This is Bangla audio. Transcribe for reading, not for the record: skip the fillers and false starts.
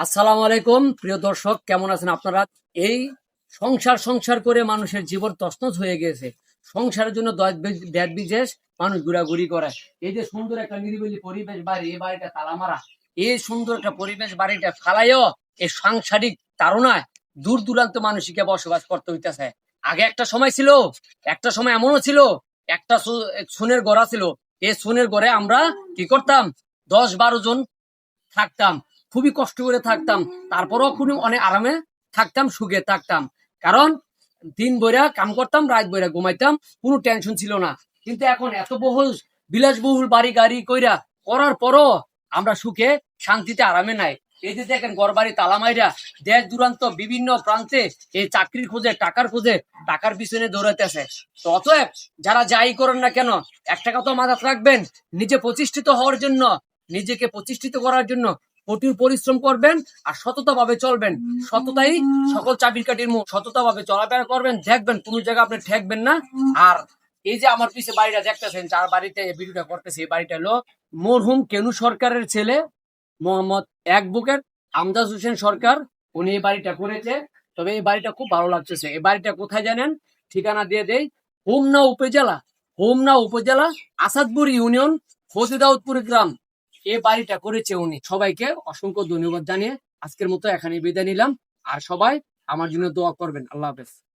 আসসালামু আলাইকুম প্রিয় দর্শক, কেমন আছেন আপনারা? এই সংসার সংসার করে মানুষের জীবন তছনছ হয়ে গেছে। সংসারের জন্য দেশ বিদেশ মানুষ ঘোরাঘুরি করে। এই যে সুন্দর একটা নিরিবিলি পরিবেশ বাড়ি, এই বাড়িটা তালা মারা। এই সুন্দর একটা পরিবেশ বাড়িটা ফালাইও এই সাংসারিক তাড়নায় দূর দূরান্ত মানুষকে বসবাস করতে হইতেছে। আগে একটা সময় ছিল, একটা সময় এমনও ছিল, একটা সোনের গড়া ছিল। এই সোনের গড়ে আমরা কি করতাম, 10-12 জন থাকতাম, খুবই কষ্ট করে থাকতাম। তারপরেও খুবই অনেক আরামে থাকতাম, সুখে থাকতাম। কারণ দিন বইরা কাম করতাম, রাত বইরা ঘুমাইতাম, কোনো টেনশন ছিল না। কিন্তু এখন এত বহুল বিলাসবহুল বাড়ি গাড়ি কইরা করার পরও আমরা সুখে শান্তিতে আরামে নাই। এই যে দেখেন ঘর বাড়ি তালা মাইরা দেশ দূরান্ত বিভিন্ন প্রান্তে এই চাকরির খোঁজে, টাকার খোঁজে, টাকার পিছনে দৌড়াইতেছে। তো অতএব যারা যাই করেন না কেন, একটা কথা মাথায় রাখবেন, নিজে প্রতিষ্ঠিত হওয়ার জন্য, নিজেকে প্রতিষ্ঠিত করার জন্য কঠোর পরিশ্রম করবেন আর সততা ভাবে চলবেন। সততাই সকল চাবির কাঠির মুখ। সততা ভাবে চলাফেরা করবেন, দেখবেন কোন জায়গা আপনি ঠেকবেন না। আর এই যে আমার পিছে বাড়িটা দেখতেছেন, যার বাড়িতে ভিডিওটা করতেছে, এই বাড়িটা হলো মরহুম কেনু সরকারের ছেলে মোহাম্মদ অ্যাডভোকেট আমজাদ হোসেন সরকার। উনি এই বাড়িটা করেছে। তবে এই বাড়িটা খুব ভালো লাগতেছে। এই বাড়িটা কোথায় জানেন? ঠিকানা দিয়ে দেই। হোমনা উপজেলা আসাদপুর ইউনিয়ন ফজিদাউদপুর গ্রাম। এই বাড়িটা করেছে উনি। সবাইকে অসংখ্য ধন্যবাদ জানিয়ে আজকের মতো এখানে বিদায় নিলাম। আর সবাই আমার জন্য দোয়া করবেন। আল্লাহ হাফেজ।